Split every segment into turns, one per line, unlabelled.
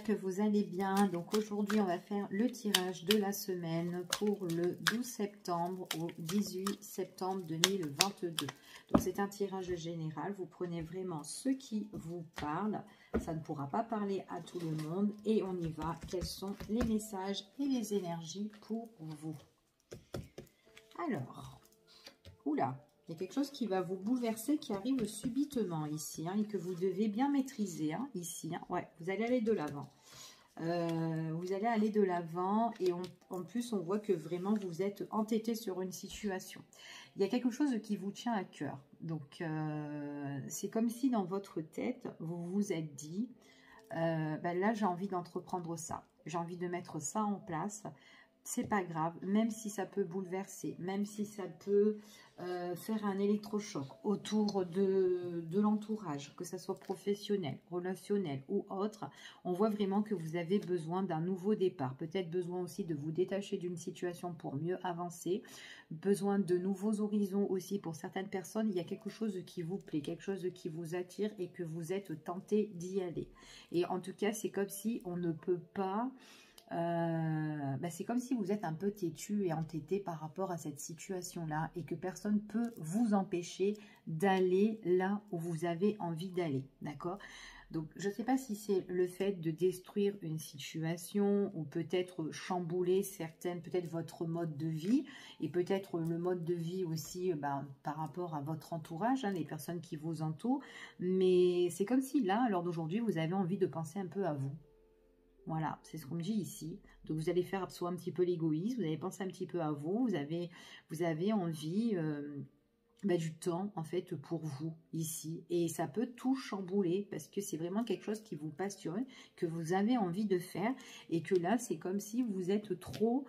que vous allez bien. Donc aujourd'hui, on va faire le tirage de la semaine pour le 12 septembre au 18 septembre 2022. Donc c'est un tirage général. Vous prenez vraiment ce qui vous parle. Ça ne pourra pas parler à tout le monde. Et on y va. Quels sont les messages et les énergies pour vous? Alors, oula, il y a quelque chose qui va vous bouleverser, qui arrive subitement ici, et que vous devez bien maîtriser, ici. Ouais, vous allez aller de l'avant. Vous allez aller de l'avant et en plus, on voit que vraiment, vous êtes entêté sur une situation. Il y a quelque chose qui vous tient à cœur. Donc, c'est comme si dans votre tête, vous vous êtes dit, là, j'ai envie d'entreprendre ça. J'ai envie de mettre ça en place. C'est pas grave, même si ça peut bouleverser, même si ça peut faire un électrochoc autour de l'entourage, que ça soit professionnel, relationnel ou autre, on voit vraiment que vous avez besoin d'un nouveau départ, peut-être besoin aussi de vous détacher d'une situation pour mieux avancer, besoin de nouveaux horizons aussi pour certaines personnes. Il y a quelque chose qui vous plaît, quelque chose qui vous attire et que vous êtes tenté d'y aller. Et en tout cas, c'est comme si on ne peut pas... c'est comme si vous êtes un peu têtu et entêté par rapport à cette situation-là et que personne ne peut vous empêcher d'aller là où vous avez envie d'aller, d'accord? Donc, je ne sais pas si c'est le fait de détruire une situation ou peut-être chambouler certaines, peut-être votre mode de vie et peut-être le mode de vie aussi par rapport à votre entourage, les personnes qui vous entourent. Mais c'est comme si là, à l'heure d'aujourd'hui, vous avez envie de penser un peu à vous. Voilà, c'est ce qu'on me dit ici. Donc, vous allez faire soit un petit peu l'égoïsme, vous allez penser un petit peu à vous, vous avez envie du temps, en fait, pour vous, ici. Et ça peut tout chambouler, parce que c'est vraiment quelque chose qui vous passionne, que vous avez envie de faire, et que là, c'est comme si vous êtes trop...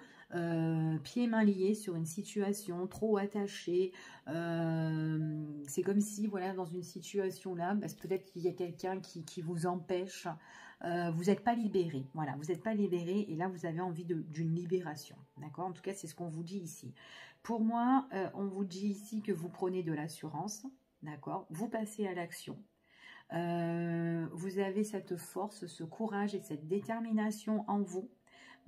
pieds mains liés sur une situation, trop attaché. C'est comme si, voilà, dans une situation là, peut-être qu'il y a quelqu'un qui vous empêche. Vous n'êtes pas libéré, voilà, vous n'êtes pas libéré et là vous avez envie d'une libération, d'accord? En tout cas, c'est ce qu'on vous dit ici. Pour moi, on vous dit ici que vous prenez de l'assurance, d'accord? Vous passez à l'action. Vous avez cette force, ce courage et cette détermination en vous.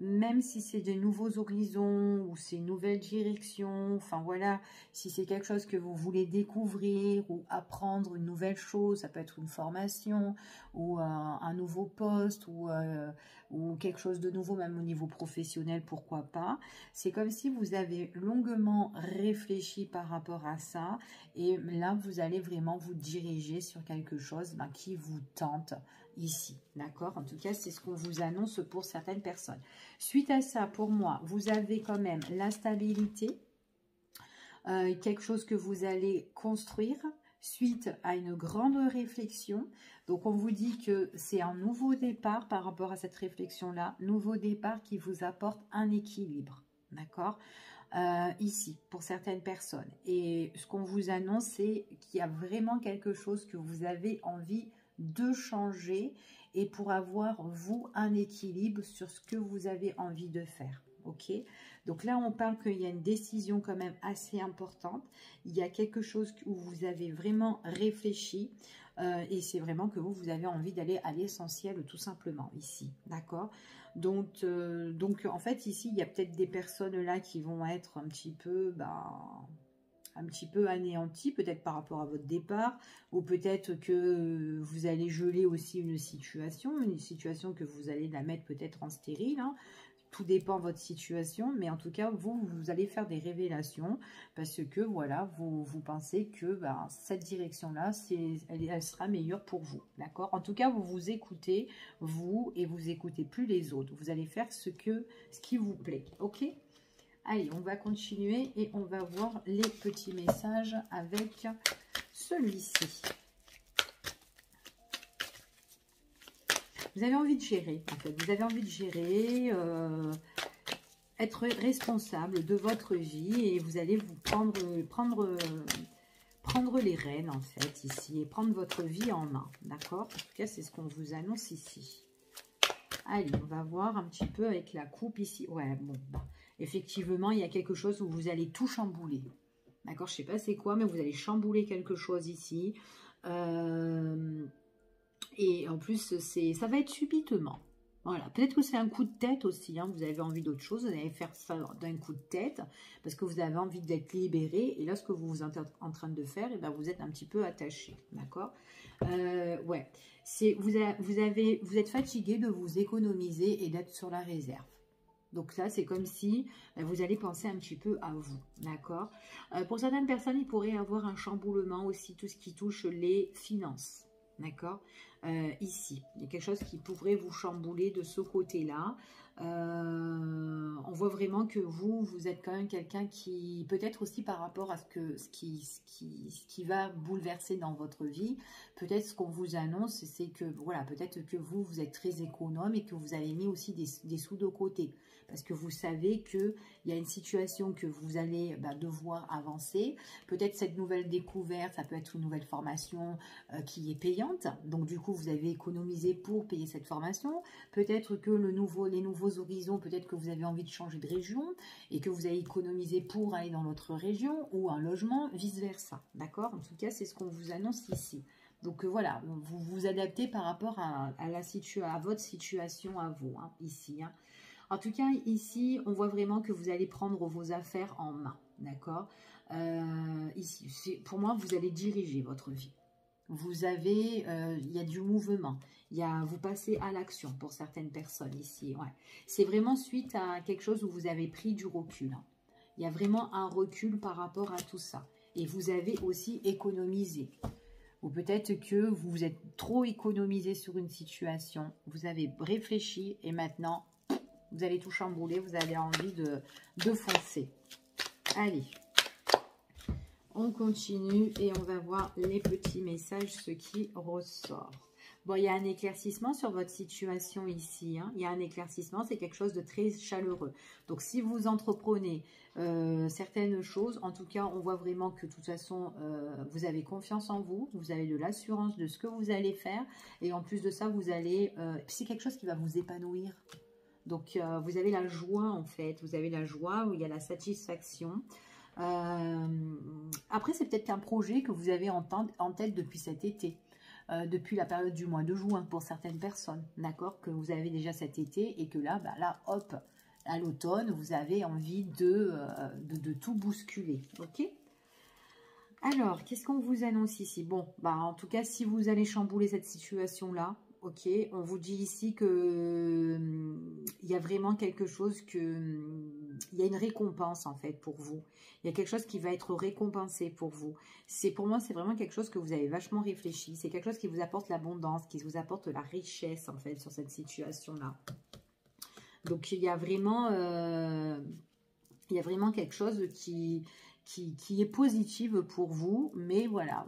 Même si c'est de nouveaux horizons ou c'est une nouvelle direction, enfin voilà, si c'est quelque chose que vous voulez découvrir ou apprendre une nouvelle chose, ça peut être une formation ou un nouveau poste ou quelque chose de nouveau, même au niveau professionnel, pourquoi pas. C'est comme si vous avez longuement réfléchi par rapport à ça et là, vous allez vraiment vous diriger sur quelque chose qui vous tente ici, d'accord? En tout cas, c'est ce qu'on vous annonce pour certaines personnes. Suite à ça, pour moi, vous avez quand même la stabilité, quelque chose que vous allez construire suite à une grande réflexion. Donc, on vous dit que c'est un nouveau départ par rapport à cette réflexion-là, nouveau départ qui vous apporte un équilibre, d'accord? Ici, pour certaines personnes. Et ce qu'on vous annonce, c'est qu'il y a vraiment quelque chose que vous avez envie de changer et pour avoir, vous, un équilibre sur ce que vous avez envie de faire. Ok? Donc là, on parle qu'il y a une décision quand même assez importante. Il y a quelque chose où vous avez vraiment réfléchi et c'est vraiment que vous avez envie d'aller à l'essentiel tout simplement ici. D'accord? Donc, en fait, ici, il y a peut-être des personnes là qui vont être un petit peu anéanti, peut-être par rapport à votre départ, ou peut-être que vous allez geler aussi une situation que vous allez la mettre peut-être en stérile, Tout dépend de votre situation, mais en tout cas, vous allez faire des révélations parce que, voilà, vous pensez que cette direction-là, elle sera meilleure pour vous, d'accord? En tout cas, vous vous écoutez, vous, et vous écoutez plus les autres. Vous allez faire ce qui vous plaît, ok? Allez, on va continuer et on va voir les petits messages avec celui-ci. Vous avez envie de gérer, en fait. Vous avez envie de gérer, être responsable de votre vie et vous allez vous prendre les rênes, en fait, ici, et prendre votre vie en main, d'accord? En tout cas, c'est ce qu'on vous annonce ici. Allez, on va voir un petit peu avec la coupe ici. Ouais, bon, effectivement, il y a quelque chose où vous allez tout chambouler. D'accord, je ne sais pas c'est quoi, mais vous allez chambouler quelque chose ici. Et en plus, ça va être subitement. Voilà, peut-être que c'est un coup de tête aussi, hein. Vous avez envie d'autre chose, vous allez faire ça d'un coup de tête, parce que vous avez envie d'être libéré, et là, ce que vous êtes en train de faire, et ben, vous êtes un petit peu attaché, d'accord? Ouais, vous êtes fatigué de vous économiser et d'être sur la réserve. Donc ça, c'est comme si vous allez penser un petit peu à vous, d'accord? Pour certaines personnes, il pourrait y avoir un chamboulement aussi, tout ce qui touche les finances, d'accord? Ici, il y a quelque chose qui pourrait vous chambouler de ce côté-là. On voit vraiment que vous êtes quand même quelqu'un qui, peut-être aussi par rapport à ce qui va bouleverser dans votre vie, peut-être ce qu'on vous annonce, c'est que, voilà, peut-être que vous êtes très économe et que vous avez mis aussi des sous de côté. Parce que vous savez qu'il y a une situation que vous allez devoir avancer. Peut-être cette nouvelle découverte, ça peut être une nouvelle formation qui est payante. Donc du coup, vous avez économisé pour payer cette formation. Peut-être que les nouveaux horizons, peut-être que vous avez envie de changer de région et que vous avez économisé pour aller dans l'autre région ou un logement, vice-versa. D'accord? En tout cas, c'est ce qu'on vous annonce ici. Donc voilà, vous vous adaptez par rapport à votre situation à vous, hein, ici, hein. En tout cas, ici, on voit vraiment que vous allez prendre vos affaires en main, d'accord? Ici, pour moi, vous allez diriger votre vie. Vous avez, il y a du mouvement, vous passez à l'action pour certaines personnes ici, ouais. C'est vraiment suite à quelque chose où vous avez pris du recul, hein. Il y a vraiment un recul par rapport à tout ça. Et vous avez aussi économisé. Ou peut-être que vous vous êtes trop économisé sur une situation, vous avez réfléchi et maintenant, vous allez tout chambouler, vous avez envie de foncer. Allez, on continue et on va voir les petits messages, ce qui ressort. Bon, il y a un éclaircissement sur votre situation ici, hein. Il y a un éclaircissement, c'est quelque chose de très chaleureux. Donc, si vous entreprenez certaines choses, en tout cas, on voit vraiment que de toute façon, vous avez confiance en vous, vous avez de l'assurance de ce que vous allez faire. Et en plus de ça, vous allez... c'est quelque chose qui va vous épanouir. Donc, vous avez la joie, en fait. Vous avez la joie où il y a la satisfaction. Après, c'est peut-être un projet que vous avez en tête depuis cet été. Depuis la période du mois de juin pour certaines personnes. D'accord? Que vous avez déjà cet été et que là, hop, à l'automne, vous avez envie de tout bousculer. Ok? Alors, qu'est-ce qu'on vous annonce ici? Bon, en tout cas, si vous allez chambouler cette situation-là, ok, on vous dit ici que il y a vraiment quelque chose il y a une récompense en fait pour vous. Il y a quelque chose qui va être récompensé pour vous. Pour moi, c'est vraiment quelque chose que vous avez vachement réfléchi. C'est quelque chose qui vous apporte l'abondance, qui vous apporte la richesse en fait sur cette situation-là. Donc, il y a vraiment quelque chose qui est positive pour vous, mais voilà,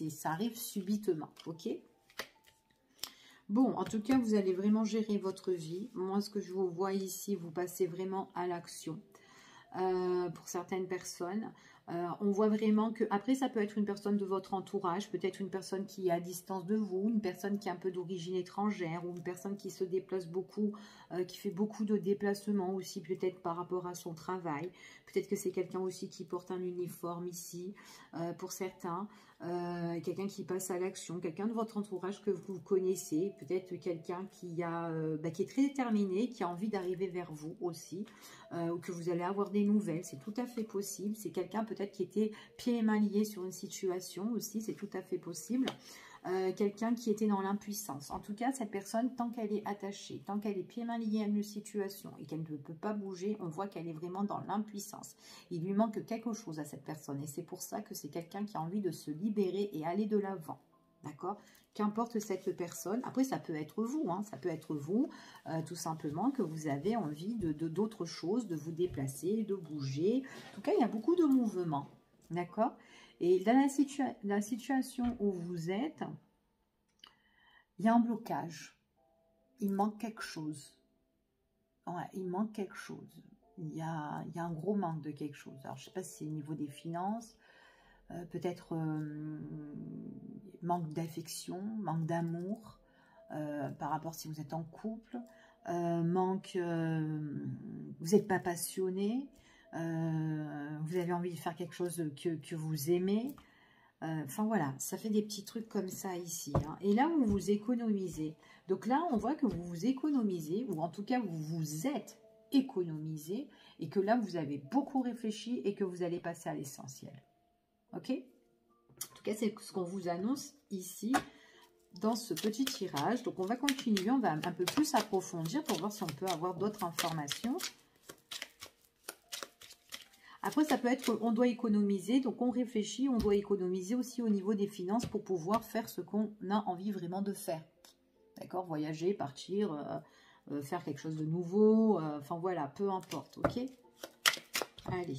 ça arrive subitement, ok? Bon, en tout cas, vous allez vraiment gérer votre vie. Moi, ce que je vous vois ici, vous passez vraiment à l'action. Pour certaines personnes, on voit vraiment que, après ça peut être une personne de votre entourage, peut-être une personne qui est à distance de vous, une personne qui est un peu d'origine étrangère, ou une personne qui se déplace beaucoup, qui fait beaucoup de déplacements aussi, peut-être par rapport à son travail. Peut-être que c'est quelqu'un aussi qui porte un uniforme ici, pour certains, quelqu'un qui passe à l'action, quelqu'un de votre entourage que vous connaissez, peut-être quelqu'un qui est très déterminé, qui a envie d'arriver vers vous aussi, ou que vous allez avoir des nouvelles, c'est tout à fait possible. C'est quelqu'un peut-être qui était pieds et mains liés sur une situation aussi, c'est tout à fait possible. Quelqu'un qui était dans l'impuissance. En tout cas, cette personne, tant qu'elle est attachée, tant qu'elle est pieds et mains liés à une situation et qu'elle ne peut pas bouger, on voit qu'elle est vraiment dans l'impuissance. Il lui manque quelque chose à cette personne et c'est pour ça que c'est quelqu'un qui a envie de se libérer et aller de l'avant. D'accord? Qu'importe cette personne, après ça peut être vous, hein, ça peut être vous, tout simplement que vous avez envie d'autres choses, de vous déplacer, de bouger. En tout cas, il y a beaucoup de mouvements, d'accord? Et dans la situation où vous êtes, il y a un blocage, il manque quelque chose. Ouais, il manque quelque chose. Il y a un gros manque de quelque chose. Alors, je ne sais pas si c'est au niveau des finances, peut-être manque d'affection, manque d'amour, par rapport si vous êtes en couple, vous n'êtes pas passionné, vous avez envie de faire quelque chose que vous aimez, Enfin voilà, ça fait des petits trucs comme ça ici. Hein. Et là, vous vous économisez. Donc là, on voit que vous vous économisez, ou en tout cas, vous vous êtes économisé, et que là, vous avez beaucoup réfléchi et que vous allez passer à l'essentiel. Ok? En tout cas, c'est ce qu'on vous annonce ici dans ce petit tirage. Donc, on va continuer, on va un peu plus approfondir pour voir si on peut avoir d'autres informations. Après, ça peut être on doit économiser, donc on réfléchit, on doit économiser aussi au niveau des finances pour pouvoir faire ce qu'on a envie vraiment de faire. D'accord? Voyager, partir, faire quelque chose de nouveau, enfin voilà, peu importe, ok? Allez.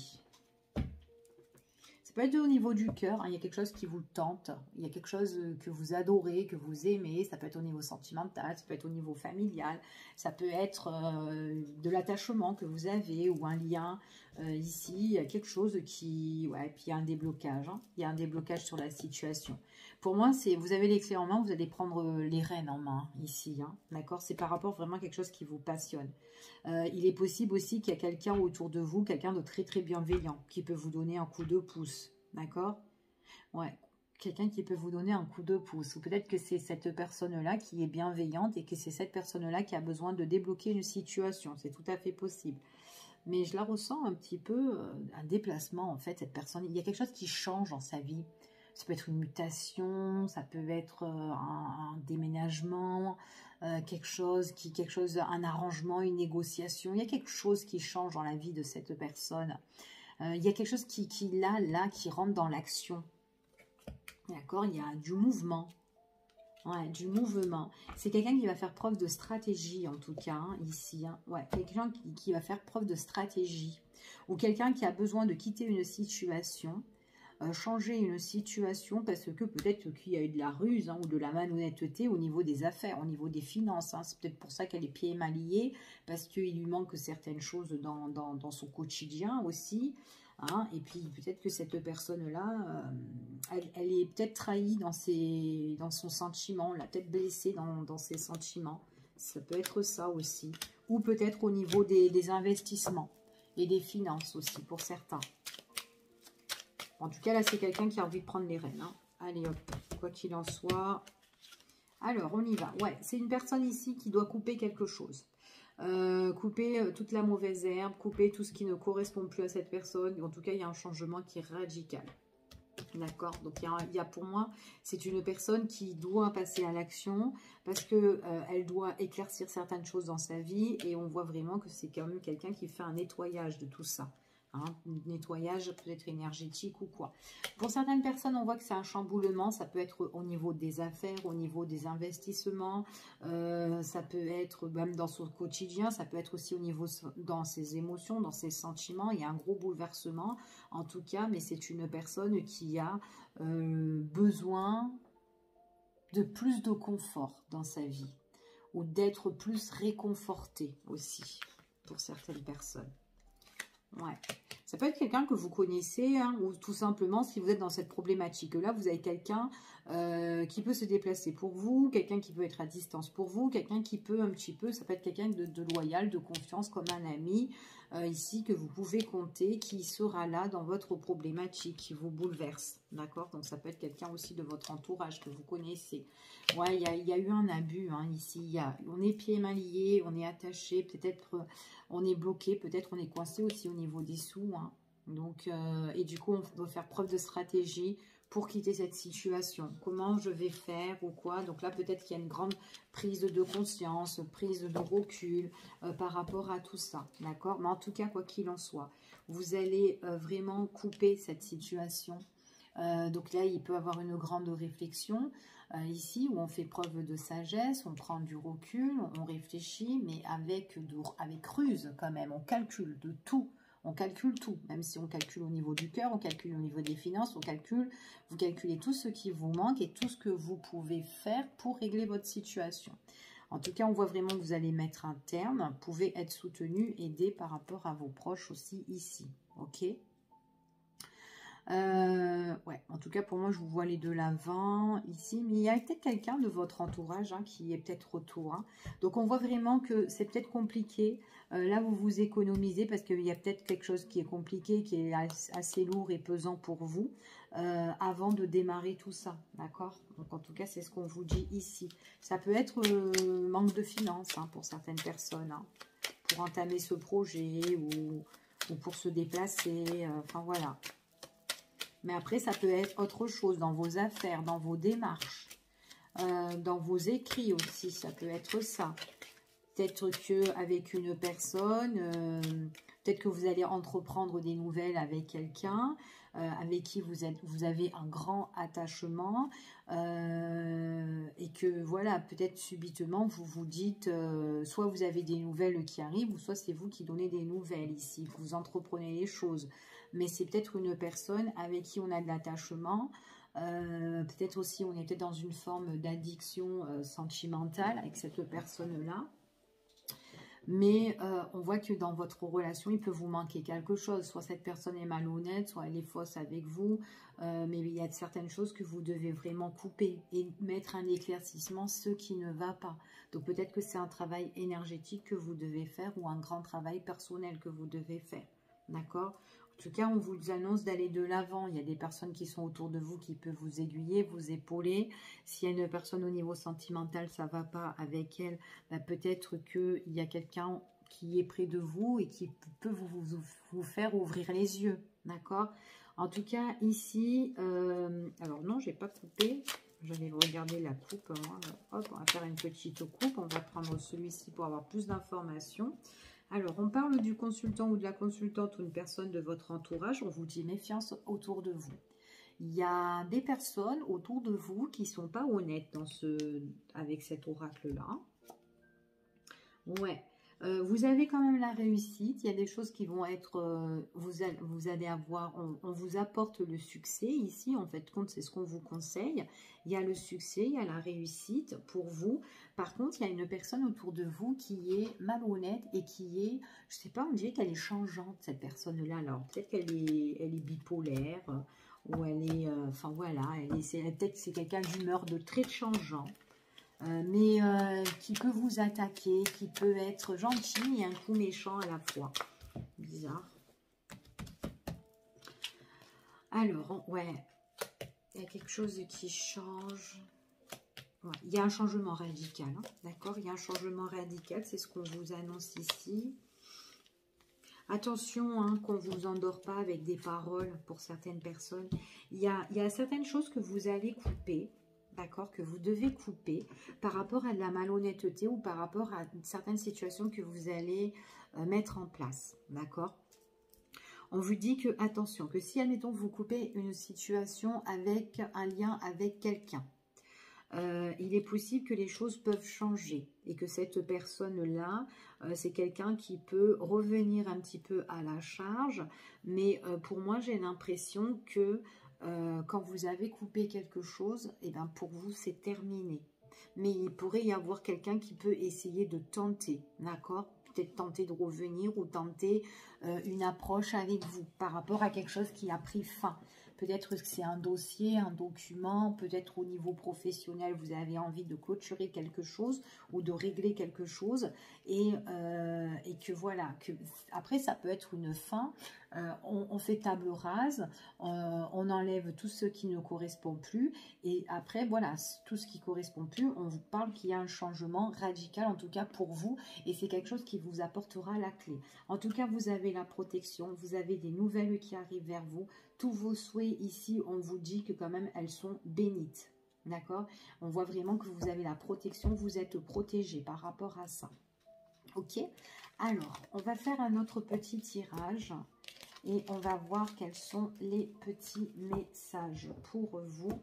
Ça peut être au niveau du cœur, hein, il y a quelque chose qui vous tente, il y a quelque chose que vous adorez, que vous aimez, ça peut être au niveau sentimental, ça peut être au niveau familial, ça peut être de l'attachement que vous avez ou un lien. Ici, il y a quelque chose qui... Ouais, puis il y a un déblocage, hein, il y a un déblocage sur la situation. Pour moi, c'est vous avez les clés en main, vous allez prendre les rênes en main ici, hein, d'accord? C'est par rapport vraiment à quelque chose qui vous passionne. Il est possible aussi qu'il y a quelqu'un autour de vous, quelqu'un de très très bienveillant, qui peut vous donner un coup de pouce, d'accord? Ouais, quelqu'un qui peut vous donner un coup de pouce. Ou peut-être que c'est cette personne-là qui est bienveillante et que c'est cette personne-là qui a besoin de débloquer une situation. C'est tout à fait possible. Mais je la ressens un petit peu, un déplacement en fait, cette personne. Il y a quelque chose qui change dans sa vie. Ça peut être une mutation, ça peut être un déménagement, quelque chose, un arrangement, une négociation. Il y a quelque chose qui change dans la vie de cette personne. Il y a quelque chose qui rentre dans l'action. D'accord? Il y a du mouvement. Ouais, du mouvement. C'est quelqu'un qui va faire preuve de stratégie, en tout cas, hein, ici. Hein. Ouais, quelqu'un qui va faire preuve de stratégie. Ou quelqu'un qui a besoin de quitter une situation, changer une situation, parce que peut-être qu'il y a eu de la ruse, hein, ou de la malhonnêteté au niveau des affaires, au niveau des finances. Hein. C'est peut-être pour ça qu'elle est pieds et mains liés, parce qu'il lui manque certaines choses dans son quotidien aussi. Hein, et puis peut-être que cette personne-là, elle est peut-être trahie dans son sentiment, la peut-être blessée dans ses sentiments. Ça peut être ça aussi. Ou peut-être au niveau des investissements et des finances aussi pour certains. En tout cas, là, c'est quelqu'un qui a envie de prendre les rênes. Hein. Allez, hop, quoi qu'il en soit. Alors, on y va. Ouais, c'est une personne ici qui doit couper quelque chose. Couper toute la mauvaise herbe, couper tout ce qui ne correspond plus à cette personne. En tout cas, il y a un changement qui est radical. D'accord? Donc, il y a pour moi, c'est une personne qui doit passer à l'action parce que elle doit éclaircir certaines choses dans sa vie et on voit vraiment que c'est quand même quelqu'un qui fait un nettoyage de tout ça. Hein, nettoyage peut-être énergétique ou quoi. Pour certaines personnes, on voit que c'est un chamboulement. Ça peut être au niveau des affaires, au niveau des investissements. Ça peut être même dans son quotidien. Ça peut être aussi au niveau dans ses émotions, dans ses sentiments. Il y a un gros bouleversement en tout cas. Mais c'est une personne qui a besoin de plus de confort dans sa vie. Ou d'être plus réconfortée aussi pour certaines personnes. Ouais. Ça peut être quelqu'un que vous connaissez, hein, ou tout simplement, si vous êtes dans cette problématique-là, vous avez quelqu'un qui peut se déplacer pour vous, quelqu'un qui peut être à distance pour vous, quelqu'un qui peut un petit peu, ça peut être quelqu'un de loyal, de confiance, comme un ami, ici, que vous pouvez compter, qui sera là dans votre problématique, qui vous bouleverse, d'accord? Donc, ça peut être quelqu'un aussi de votre entourage que vous connaissez. Ouais, il y a eu un abus, hein, ici, on est pieds et mains liés, on est attaché, peut-être... on est bloqué, peut-être on est coincé aussi au niveau des sous. Hein. Donc, et du coup, on doit faire preuve de stratégie pour quitter cette situation. Comment je vais faire ou quoi? Donc là, peut-être qu'il y a une grande prise de conscience, prise de recul par rapport à tout ça. D'accord? Mais en tout cas, quoi qu'il en soit, vous allez vraiment couper cette situation. Donc là, il peut y avoir une grande réflexion ici où on fait preuve de sagesse, on prend du recul, on réfléchit, mais avec ruse quand même, on calcule de tout. On calcule tout, même si on calcule au niveau du cœur, on calcule au niveau des finances, vous calculez tout ce qui vous manque et tout ce que vous pouvez faire pour régler votre situation. En tout cas, on voit vraiment que vous allez mettre un terme, vous pouvez être soutenu, aidé par rapport à vos proches aussi ici, ok ? ouais, en tout cas, pour moi, je vous vois les de l'avant ici. Mais il y a peut-être quelqu'un de votre entourage hein, qui est peut-être autour. Hein. Donc, on voit vraiment que c'est peut-être compliqué. Là, vous vous économisez parce qu'il y a peut-être quelque chose qui est compliqué, qui est assez lourd et pesant pour vous avant de démarrer tout ça. D'accord? Donc, en tout cas, c'est ce qu'on vous dit ici. Ça peut être manque de finances hein, pour certaines personnes. Hein, pour entamer ce projet ou pour se déplacer. Enfin, voilà. Mais après, ça peut être autre chose dans vos affaires, dans vos démarches, dans vos écrits aussi. Ça peut être ça. Peut-être qu'avec une personne, peut-être que vous allez entreprendre des nouvelles avec quelqu'un, avec qui vous avez un grand attachement. Et que voilà, peut-être subitement, vous vous dites, soit vous avez des nouvelles qui arrivent, ou soit c'est vous qui donnez des nouvelles ici. Vous entreprenez les choses. Mais c'est peut-être une personne avec qui on a de l'attachement. Peut-être aussi, on est peut-être dans une forme d'addiction sentimentale avec cette personne-là. Mais on voit que dans votre relation, il peut vous manquer quelque chose. Soit cette personne est malhonnête, soit elle est fausse avec vous. Mais il y a certaines choses que vous devez vraiment couper et mettre un éclaircissement, ce qui ne va pas. Donc peut-être que c'est un travail énergétique que vous devez faire ou un grand travail personnel que vous devez faire. D'accord ? En tout cas, on vous annonce d'aller de l'avant. Il y a des personnes qui sont autour de vous qui peuvent vous aiguiller, vous épauler. S'il y a une personne au niveau sentimental, ça ne va pas avec elle, bah peut-être qu'il y a quelqu'un qui est près de vous et qui peut vous faire ouvrir les yeux. D'accord? En tout cas, ici, alors non, je n'ai pas coupé. J'allais regarder la coupe. Hein. Hop, on va faire une petite coupe. On va prendre celui-ci pour avoir plus d'informations. Alors, on parle du consultant ou de la consultante ou une personne de votre entourage. On vous dit méfiance autour de vous. Il y a des personnes autour de vous qui ne sont pas honnêtes avec cet oracle-là. Ouais. Vous avez quand même la réussite. Il y a des choses qui vont être... vous allez avoir... On vous apporte le succès ici. En fait, c'est ce qu'on vous conseille. Il y a le succès, il y a la réussite pour vous. Par contre, il y a une personne autour de vous qui est malhonnête et qui est... Je ne sais pas, on dirait qu'elle est changeante, cette personne-là. Alors, peut-être qu'elle est bipolaire ou elle est... Enfin, voilà. Peut-être que c'est quelqu'un d'humeur de très changeant. Mais qui peut vous attaquer, qui peut être gentil et un coup méchant à la fois. Bizarre. Alors, ouais, il y a quelque chose qui change. Ouais, il y a un changement radical, hein, d'accord? Il y a un changement radical, c'est ce qu'on vous annonce ici. Attention hein, qu'on ne vous endort pas avec des paroles pour certaines personnes. Il y a certaines choses que vous allez couper. D'accord, que vous devez couper par rapport à de la malhonnêteté ou par rapport à certaines situations que vous allez mettre en place. D'accord? On vous dit que, attention, que si, admettons, vous coupez une situation avec un lien avec quelqu'un, il est possible que les choses peuvent changer et que cette personne-là, c'est quelqu'un qui peut revenir un petit peu à la charge. Mais pour moi, j'ai l'impression que quand vous avez coupé quelque chose, et ben pour vous, c'est terminé. Mais il pourrait y avoir quelqu'un qui peut essayer de tenter, d'accord? Peut-être tenter de revenir ou tenter une approche avec vous par rapport à quelque chose qui a pris fin. Peut-être que c'est un dossier, un document, peut-être au niveau professionnel, vous avez envie de clôturer quelque chose ou de régler quelque chose et que voilà, après ça peut être une fin, on fait table rase, on enlève tout ce qui ne correspond plus et après voilà, tout ce qui ne correspond plus, on vous parle qu'il y a un changement radical en tout cas pour vous et c'est quelque chose qui vous apportera la clé. En tout cas, vous avez la protection, vous avez des nouvelles qui arrivent vers vous. Tous vos souhaits ici, on vous dit que quand même, elles sont bénites. D'accord? On voit vraiment que vous avez la protection, vous êtes protégé par rapport à ça. Ok? Alors, on va faire un autre petit tirage et on va voir quels sont les petits messages pour vous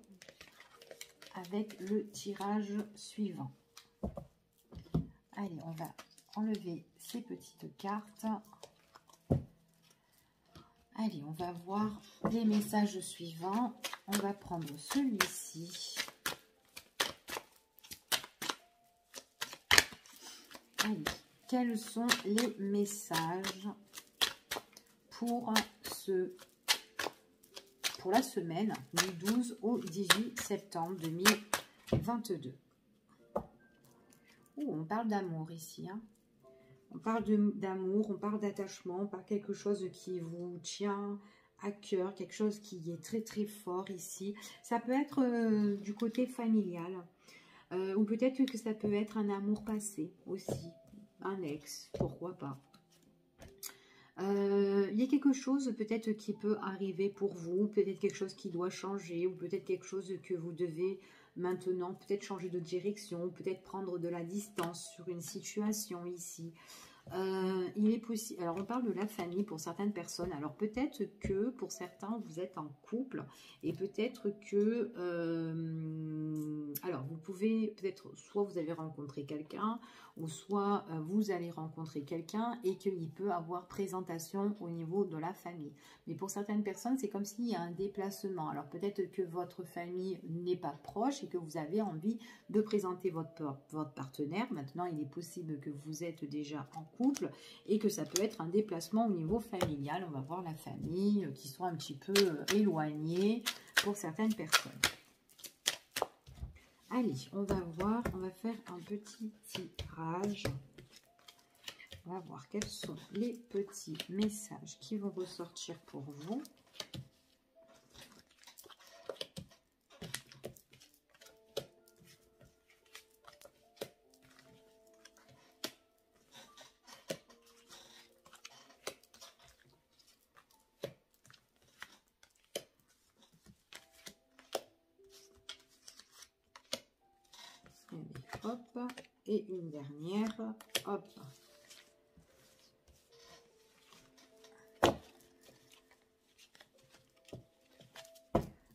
avec le tirage suivant. Allez, on va enlever ces petites cartes. Allez, on va voir les messages suivants. On va prendre celui-ci. Allez, quels sont les messages pour pour la semaine du 12 au 18 septembre 2022. Oh, on parle d'amour ici. Hein. On parle d'amour, on parle d'attachement, on parle de quelque chose qui vous tient à cœur, quelque chose qui est très très fort ici. Ça peut être du côté familial, ou peut-être que ça peut être un amour passé aussi, un ex, pourquoi pas. Il y a quelque chose peut-être qui peut arriver pour vous, peut-être quelque chose qui doit changer, ou peut-être quelque chose que vous devez maintenant peut-être changer de direction, peut-être prendre de la distance sur une situation ici. Il est possible, alors on parle de la famille pour certaines personnes, alors peut-être que pour certains vous êtes en couple et peut-être que, alors vous pouvez peut-être, soit vous avez rencontré quelqu'un ou soit vous allez rencontrer quelqu'un et qu'il peut avoir présentation au niveau de la famille. Mais pour certaines personnes c'est comme s'il y a un déplacement, alors peut-être que votre famille n'est pas proche et que vous avez envie de présenter votre partenaire. Maintenant il est possible que vous êtes déjà en couple et que ça peut être un déplacement au niveau familial. On va voir la famille qui soit un petit peu éloignée pour certaines personnes. Allez, on va voir, on va faire un petit tirage. On va voir quels sont les petits messages qui vont ressortir pour vous. Hop, et une dernière, hop.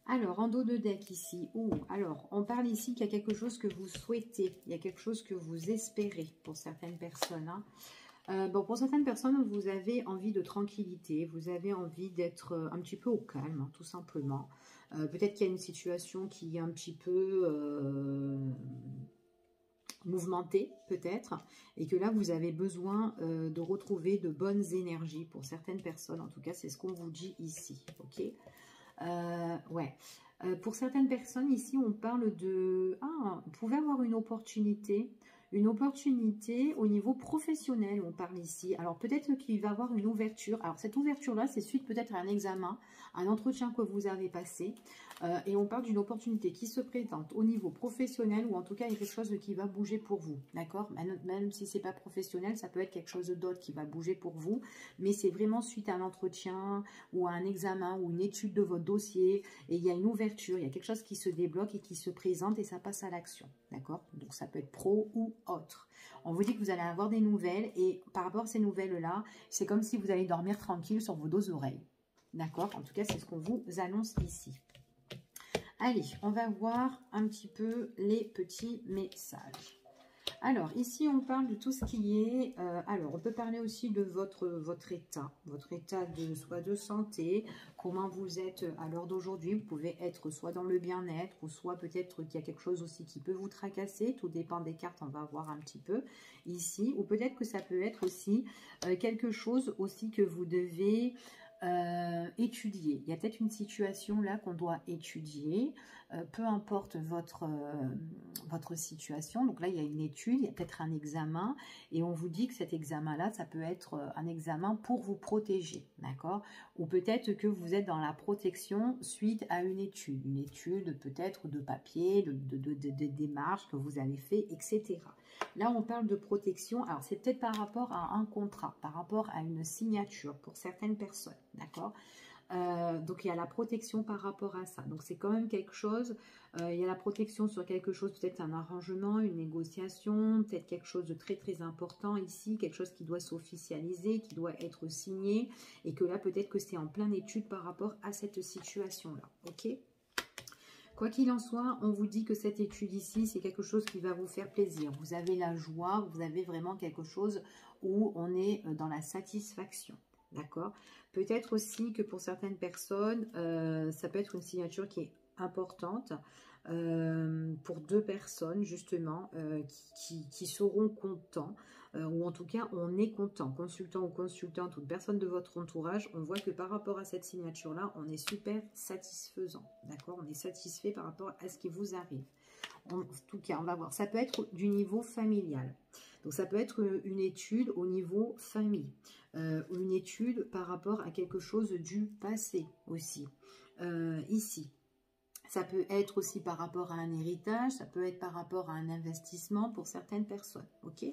Alors, en dos de deck ici, alors, on parle ici qu'il y a quelque chose que vous souhaitez, il y a quelque chose que vous espérez pour certaines personnes. Hein. Bon, pour certaines personnes, vous avez envie de tranquillité, vous avez envie d'être un petit peu au calme, hein, tout simplement. Peut-être qu'il y a une situation qui est un petit peu mouvementée, peut-être, et que là, vous avez besoin de retrouver de bonnes énergies pour certaines personnes. En tout cas, c'est ce qu'on vous dit ici, ok ? Ouais. Pour certaines personnes, ici, on parle de... Ah, vous pouvez avoir une opportunité au niveau professionnel, on parle ici. Alors, peut-être qu'il va y avoir une ouverture. Alors, cette ouverture-là, c'est suite peut-être à un examen, un entretien que vous avez passé. Et on parle d'une opportunité qui se présente au niveau professionnel ou en tout cas, il y a quelque chose qui va bouger pour vous. D'accord? Même si ce n'est pas professionnel, ça peut être quelque chose d'autre qui va bouger pour vous. Mais c'est vraiment suite à un entretien ou à un examen ou une étude de votre dossier. Et il y a une ouverture, il y a quelque chose qui se débloque et qui se présente et ça passe à l'action. D'accord? Donc, ça peut être pro ou autre. On vous dit que vous allez avoir des nouvelles et par rapport à ces nouvelles-là, c'est comme si vous allez dormir tranquille sur vos deux oreilles. D'accord? En tout cas, c'est ce qu'on vous annonce ici. Allez, on va voir un petit peu les petits messages. Alors, ici, on parle de tout ce qui est... alors, on peut parler aussi de votre état soit de santé, comment vous êtes à l'heure d'aujourd'hui. Vous pouvez être soit dans le bien-être, ou soit peut-être qu'il y a quelque chose aussi qui peut vous tracasser. Tout dépend des cartes, on va voir un petit peu ici. Ou peut-être que ça peut être aussi quelque chose aussi que vous devez... étudier. Il y a peut-être une situation là qu'on doit étudier, peu importe votre situation. Donc là, il y a une étude, il y a peut-être un examen et on vous dit que cet examen-là, ça peut être un examen pour vous protéger, d'accord? Ou peut-être que vous êtes dans la protection suite à une étude peut-être de papier, de démarches que vous avez fait, etc. Là, on parle de protection. Alors, c'est peut-être par rapport à un contrat, par rapport à une signature pour certaines personnes, d'accord? Donc, il y a la protection par rapport à ça. Donc, c'est quand même quelque chose. Il y a la protection sur quelque chose, peut-être un arrangement, une négociation, peut-être quelque chose de très, très important ici, quelque chose qui doit s'officialiser, qui doit être signé, et que là, peut-être que c'est en pleine étude par rapport à cette situation-là, ok? Quoi qu'il en soit, on vous dit que cette étude ici, c'est quelque chose qui va vous faire plaisir. Vous avez la joie, vous avez vraiment quelque chose où on est dans la satisfaction. D'accord? Peut-être aussi que pour certaines personnes, ça peut être une signature qui est importante pour deux personnes justement qui seront contents ou en tout cas, on est content. Consultant ou consultante, toute personne de votre entourage, on voit que par rapport à cette signature-là, on est super satisfaisant. D'accord? On est satisfait par rapport à ce qui vous arrive. En tout cas, on va voir. Ça peut être du niveau familial. Donc, ça peut être une étude au niveau famille. Ou une étude par rapport à quelque chose du passé aussi. Ici. Ça peut être aussi par rapport à un héritage, ça peut être par rapport à un investissement pour certaines personnes, ok?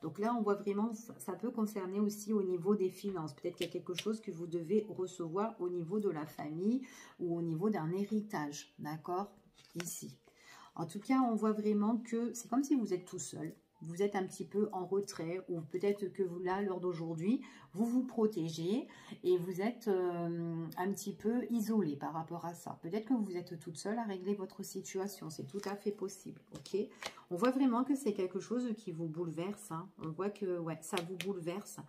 Donc là, on voit vraiment, ça peut concerner aussi au niveau des finances. Peut-être qu'il y a quelque chose que vous devez recevoir au niveau de la famille ou au niveau d'un héritage, d'accord? Ici. En tout cas, on voit vraiment que c'est comme si vous êtes tout seul. Vous êtes un petit peu en retrait ou peut-être que vous, là, lors d'aujourd'hui, vous vous protégez et vous êtes un petit peu isolé par rapport à ça. Peut-être que vous êtes toute seule à régler votre situation. C'est tout à fait possible, ok? On voit vraiment que c'est quelque chose qui vous bouleverse. Hein. On voit que ouais, ça vous bouleverse.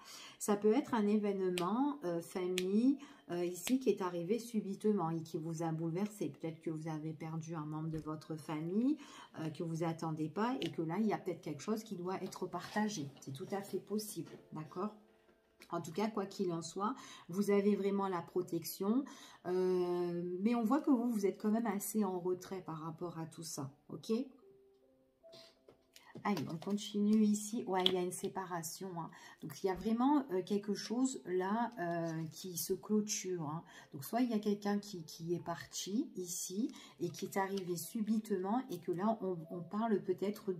Ça peut être un événement famille ici qui est arrivé subitement et qui vous a bouleversé. Peut-être que vous avez perdu un membre de votre famille que vous attendez pas et que là, il y a peut-être quelque chose qui doit être partagé. C'est tout à fait possible, d'accord? En tout cas, quoi qu'il en soit, vous avez vraiment la protection. Mais on voit que vous êtes quand même assez en retrait par rapport à tout ça, ok? Allez, on continue ici. Ouais, il y a une séparation. Hein. Donc, il y a vraiment quelque chose là qui se clôture. Hein. Donc, soit il y a quelqu'un qui est parti ici et qui est arrivé subitement et que là, on parle peut-être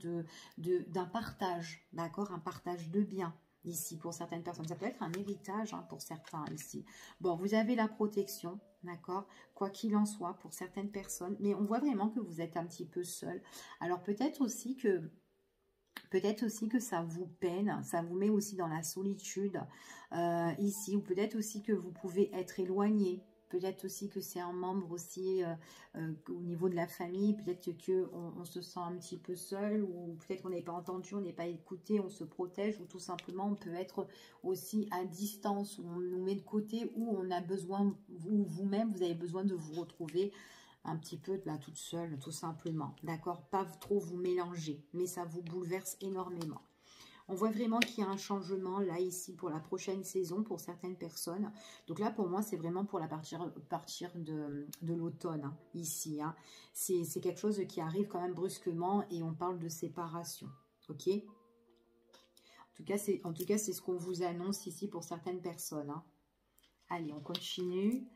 d'un partage, d'accord? Un partage de biens ici pour certaines personnes. Ça peut être un héritage hein, pour certains ici. Bon, vous avez la protection, d'accord? Quoi qu'il en soit pour certaines personnes. Mais on voit vraiment que vous êtes un petit peu seul. Alors, peut-être aussi que ça vous peine, ça vous met aussi dans la solitude ici, ou peut-être aussi que vous pouvez être éloigné, peut-être aussi que c'est un membre aussi au niveau de la famille, peut-être qu'on se sent un petit peu seul, ou peut-être qu'on n'est pas entendu, on n'est pas écouté, on se protège, ou tout simplement on peut être aussi à distance, où on nous met de côté, où on a besoin, vous-même, vous avez besoin de vous retrouver un petit peu là, toute seule, tout simplement. D'accord? Pas trop vous mélanger, mais ça vous bouleverse énormément. On voit vraiment qu'il y a un changement là, ici, pour la prochaine saison, pour certaines personnes. Donc là, pour moi, c'est vraiment pour la partir de l'automne, hein, ici. Hein. C'est quelque chose qui arrive quand même brusquement et on parle de séparation. Ok? En tout cas, c'est ce qu'on vous annonce ici pour certaines personnes. Hein. Allez, on continue.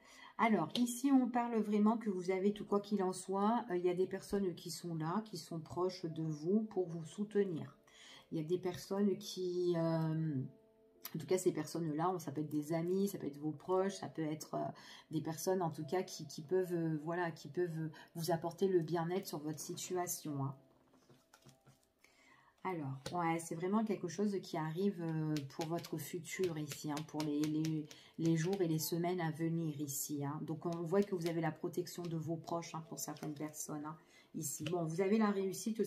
Alors, ici, on parle vraiment que vous avez, tout quoi qu'il en soit, il y a des personnes qui sont là, qui sont proches de vous pour vous soutenir. Il y a des personnes qui... en tout cas, ces personnes-là, ça peut être des amis, ça peut être vos proches, ça peut être des personnes, en tout cas, qui peuvent, voilà, qui peuvent vous apporter le bien-être sur votre situation. Hein. Alors, ouais, c'est vraiment quelque chose qui arrive pour votre futur ici, hein, pour les jours et les semaines à venir ici. Hein. Donc, on voit que vous avez la protection de vos proches hein, pour certaines personnes hein, ici. Bon, vous avez la réussite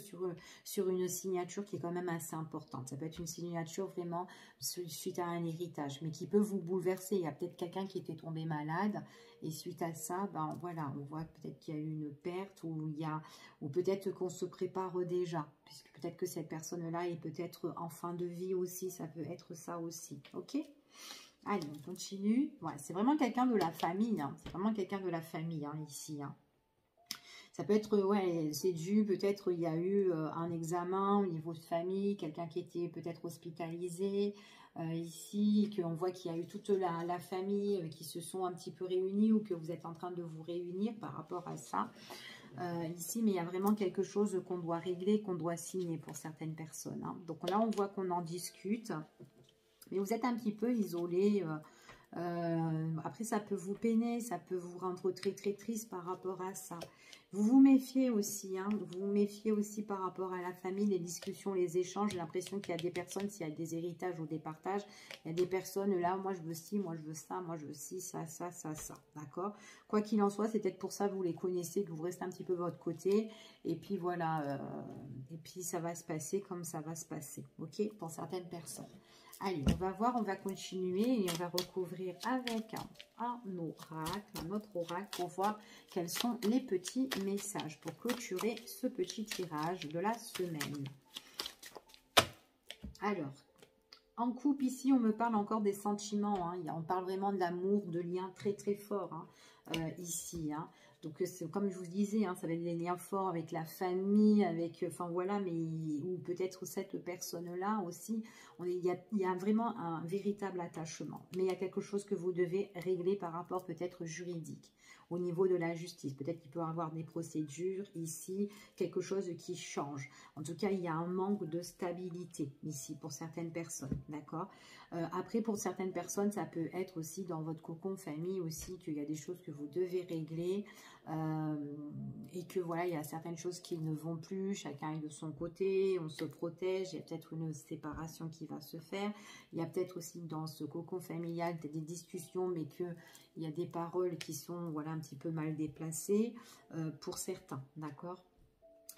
sur une signature qui est quand même assez importante. Ça peut être une signature vraiment suite à un héritage, mais qui peut vous bouleverser. Il y a peut-être quelqu'un qui était tombé malade et suite à ça, ben voilà, on voit peut-être qu'il y a eu une perte ou peut-être qu'on se prépare déjà, puisque peut-être que cette personne-là est peut-être en fin de vie aussi, ça peut être ça aussi, ok? Allez, on continue. Ouais, c'est vraiment quelqu'un de la famille, hein. C'est vraiment quelqu'un de la famille hein, ici. Hein. Ça peut être, ouais, c'est dû, peut-être il y a eu un examen au niveau de famille, quelqu'un qui était peut-être hospitalisé, ici, qu'on voit qu'il y a eu toute la famille qui se sont un petit peu réunis ou que vous êtes en train de vous réunir par rapport à ça. Ici, mais il y a vraiment quelque chose qu'on doit régler, qu'on doit signer pour certaines personnes. Hein. Donc là, on voit qu'on en discute, mais vous êtes un petit peu isolé. Après, ça peut vous peiner, ça peut vous rendre très très triste par rapport à ça. Vous vous méfiez aussi, hein, vous vous méfiez aussi par rapport à la famille, les discussions, les échanges. J'ai l'impression qu'il y a des personnes, s'il y a des héritages ou des partages, il y a des personnes là, moi je veux ci, moi je veux ça, moi je veux ci, ça, ça, ça, ça, d'accord? Quoi qu'il en soit, c'est peut-être pour ça que vous les connaissez, que vous restez un petit peu de votre côté. Et puis voilà, et puis ça va se passer comme ça va se passer, ok? Pour certaines personnes. Allez, on va voir, on va continuer et on va recouvrir avec un autre oracle pour voir quels sont les petits messages pour clôturer ce petit tirage de la semaine. Alors, En couple, ici, on me parle encore des sentiments. Hein. On parle vraiment de l'amour, de liens très très forts hein, ici. Hein. Donc, comme je vous disais, hein, ça va être des liens forts avec la famille, avec, enfin voilà, mais ou peut-être cette personne-là aussi. Il y a vraiment un véritable attachement. Mais il y a quelque chose que vous devez régler par rapport peut-être juridique. Au niveau de la justice, peut-être qu'il peut y avoir des procédures ici, quelque chose qui change. En tout cas, il y a un manque de stabilité ici pour certaines personnes, d'accord? Après, pour certaines personnes, ça peut être aussi dans votre cocon famille aussi qu'il y a des choses que vous devez régler et que voilà, il y a certaines choses qui ne vont plus, chacun est de son côté, on se protège, il y a peut-être une séparation qui va se faire. Il y a peut-être aussi dans ce cocon familial des discussions, mais qu'il y a des paroles qui sont voilà, un petit peu mal déplacées pour certains, d'accord?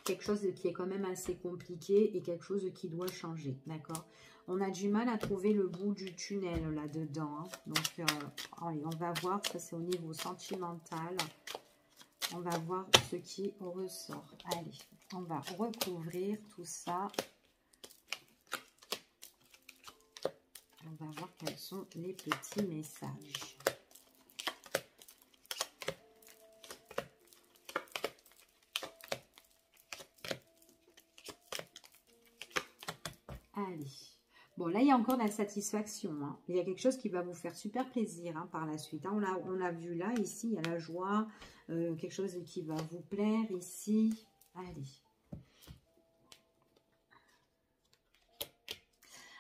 Quelque chose qui est quand même assez compliqué et quelque chose qui doit changer, d'accord? On a du mal à trouver le bout du tunnel là-dedans. Hein. Donc, allez, on va voir, ça c'est au niveau sentimental. On va voir ce qui ressort. Allez, on va recouvrir tout ça. On va voir quels sont les petits messages. Allez. Bon, là, il y a encore de la satisfaction. Hein. Il y a quelque chose qui va vous faire super plaisir hein, par la suite. Hein. On l'a vu là, ici, il y a la joie. Quelque chose qui va vous plaire ici. Allez.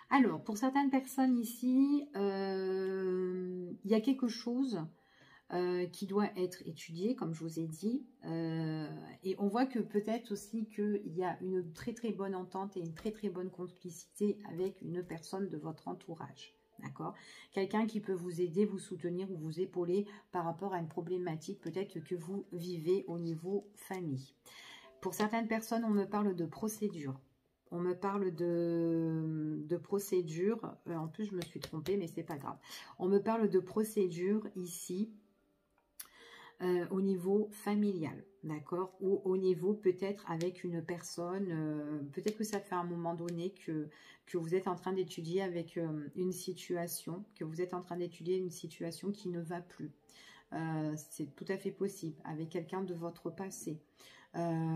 Alors, pour certaines personnes ici, il y a quelque chose qui doit être étudié, comme je vous ai dit. Et on voit que peut-être aussi qu'il y a une très très bonne entente et une très très bonne complicité avec une personne de votre entourage. D'accord? Quelqu'un qui peut vous aider, vous soutenir ou vous épauler par rapport à une problématique peut-être que vous vivez au niveau famille. Pour certaines personnes, on me parle de procédure. On me parle de procédure. En plus, je me suis trompée, mais c'est pas grave. On me parle de procédure ici. Au niveau familial, d'accord? Ou au niveau peut-être avec une personne, peut-être que ça fait un moment donné que vous êtes en train d'étudier avec une situation, que vous êtes en train d'étudier une situation qui ne va plus. C'est tout à fait possible avec quelqu'un de votre passé.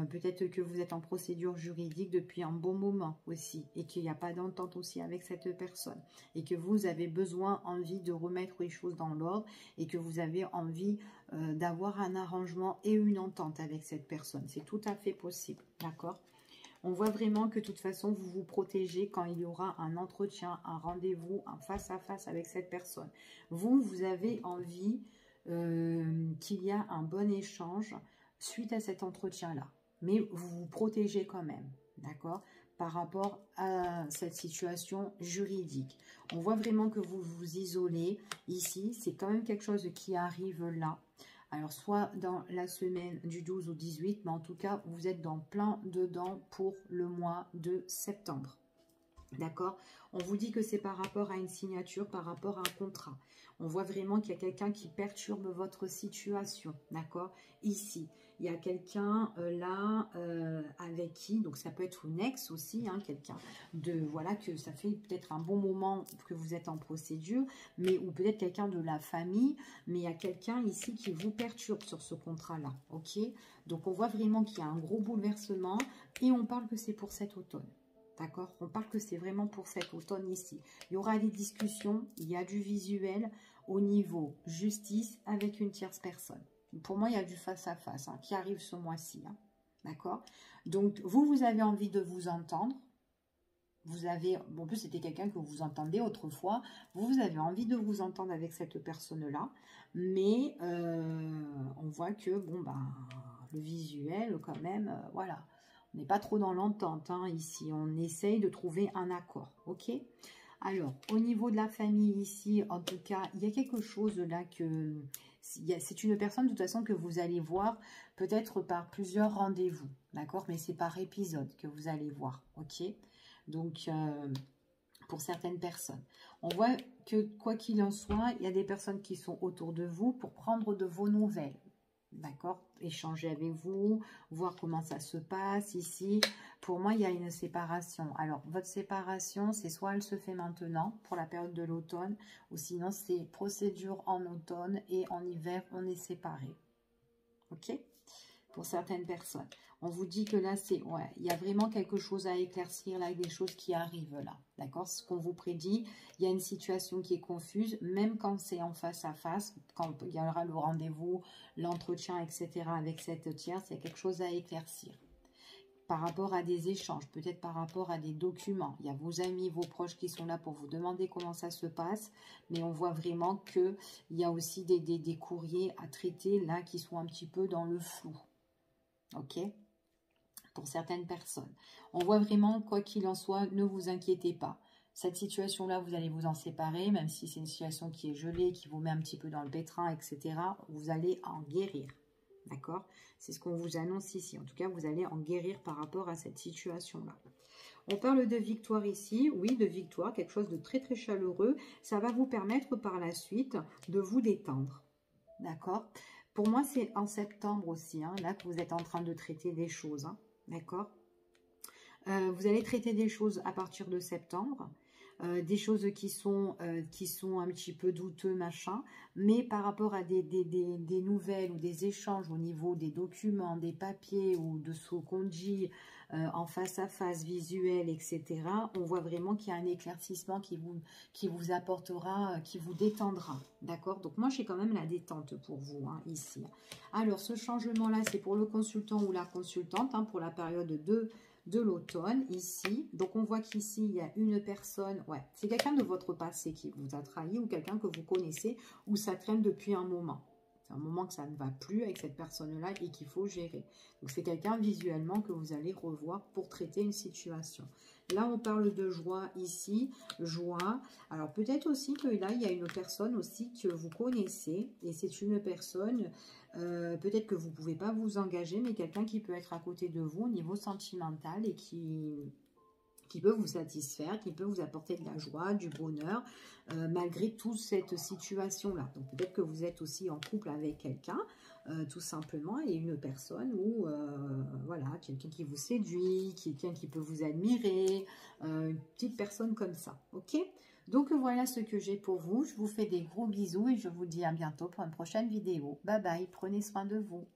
Peut-être que vous êtes en procédure juridique depuis un bon moment aussi et qu'il n'y a pas d'entente aussi avec cette personne et que vous avez besoin, envie de remettre les choses dans l'ordre et que vous avez envie d'avoir un arrangement et une entente avec cette personne. C'est tout à fait possible, d'accord? On voit vraiment que de toute façon, vous vous protégez quand il y aura un entretien, un rendez-vous, un face-à-face avec cette personne. Vous avez envie qu'il y a un bon échange suite à cet entretien-là. Mais vous vous protégez quand même, d'accord, par rapport à cette situation juridique. On voit vraiment que vous vous isolez ici. C'est quand même quelque chose qui arrive là. Alors, soit dans la semaine du 12 au 18, mais en tout cas, vous êtes dans plein dedans pour le mois de septembre. D'accord? On vous dit que c'est par rapport à une signature, par rapport à un contrat. On voit vraiment qu'il y a quelqu'un qui perturbe votre situation. D'accord? Ici, il y a quelqu'un là avec qui, donc ça peut être une ex aussi, hein, quelqu'un de, voilà, que ça fait peut-être un bon moment que vous êtes en procédure, mais ou peut-être quelqu'un de la famille, mais il y a quelqu'un ici qui vous perturbe sur ce contrat-là. Ok? Donc on voit vraiment qu'il y a un gros bouleversement et on parle que c'est pour cet automne. D'accord? On parle que c'est vraiment pour cet automne ici. Il y aura des discussions, il y a du visuel au niveau justice avec une tierce personne. Pour moi, il y a du face-à-face qui arrive ce mois-ci. Hein. D'accord? Donc, vous avez envie de vous entendre. Vous avez, bon, en plus, c'était quelqu'un que vous entendez autrefois. Vous avez envie de vous entendre avec cette personne-là. Mais on voit que, bon, ben, le visuel, quand même, voilà. On n'est pas trop dans l'entente hein, ici. On essaye de trouver un accord. Ok? Alors, au niveau de la famille ici, en tout cas, il y a quelque chose là que... C'est une personne de toute façon que vous allez voir peut-être par plusieurs rendez-vous. D'accord? Mais c'est par épisode que vous allez voir. Ok? Donc, pour certaines personnes. On voit que, quoi qu'il en soit, il y a des personnes qui sont autour de vous pour prendre de vos nouvelles. D'accord? Échanger avec vous, voir comment ça se passe ici. Pour moi, il y a une séparation. Alors, votre séparation, c'est soit elle se fait maintenant, pour la période de l'automne, ou sinon, c'est procédure en automne et en hiver, on est séparés. Ok? Pour certaines personnes. On vous dit que là, c'est ouais, il y a vraiment quelque chose à éclaircir, là, des choses qui arrivent là. D'accord? Ce qu'on vous prédit, il y a une situation qui est confuse, même quand c'est en face à face, quand il y aura le rendez-vous, l'entretien, etc. avec cette tierce, il y a quelque chose à éclaircir. Par rapport à des échanges, peut-être par rapport à des documents. Il y a vos amis, vos proches qui sont là pour vous demander comment ça se passe, mais on voit vraiment qu'il y a aussi des courriers à traiter là qui sont un petit peu dans le flou. Ok? Pour certaines personnes. On voit vraiment, quoi qu'il en soit, ne vous inquiétez pas. Cette situation-là, vous allez vous en séparer, même si c'est une situation qui est gelée, qui vous met un petit peu dans le pétrin, etc. Vous allez en guérir. D'accord? C'est ce qu'on vous annonce ici. En tout cas, vous allez en guérir par rapport à cette situation-là. On parle de victoire ici. Oui, de victoire, quelque chose de très, très chaleureux. Ça va vous permettre par la suite de vous détendre. D'accord? Pour moi, c'est en septembre aussi, hein, là que vous êtes en train de traiter des choses. Hein, d'accord? Vous allez traiter des choses à partir de septembre. Des choses qui sont un petit peu douteux, machin, mais par rapport à des nouvelles ou des échanges au niveau des documents, des papiers ou de ce qu'on dit en face à face, visuel, etc., on voit vraiment qu'il y a un éclaircissement qui vous apportera, qui vous détendra, d'accord? Donc moi, j'ai quand même la détente pour vous, hein, ici. Alors, ce changement-là, c'est pour le consultant ou la consultante, hein, pour la période de l'automne, ici. Donc, on voit qu'ici, il y a une personne, ouais, c'est quelqu'un de votre passé qui vous a trahi ou quelqu'un que vous connaissez ou ça traîne depuis un moment. C'est un moment que ça ne va plus avec cette personne-là et qu'il faut gérer. Donc, c'est quelqu'un visuellement que vous allez revoir pour traiter une situation. Là, on parle de joie ici, joie. Alors, peut-être aussi que là, il y a une personne aussi que vous connaissez et c'est une personne... peut-être que vous ne pouvez pas vous engager, mais quelqu'un qui peut être à côté de vous au niveau sentimental et qui peut vous satisfaire, qui peut vous apporter de la joie, du bonheur, malgré toute cette situation-là. Donc peut-être que vous êtes aussi en couple avec quelqu'un, tout simplement, et une personne où, voilà, quelqu'un qui vous séduit, quelqu'un qui peut vous admirer, une petite personne comme ça, ok ? Donc voilà ce que j'ai pour vous. Je vous fais des gros bisous et je vous dis à bientôt pour une prochaine vidéo. Bye bye, prenez soin de vous.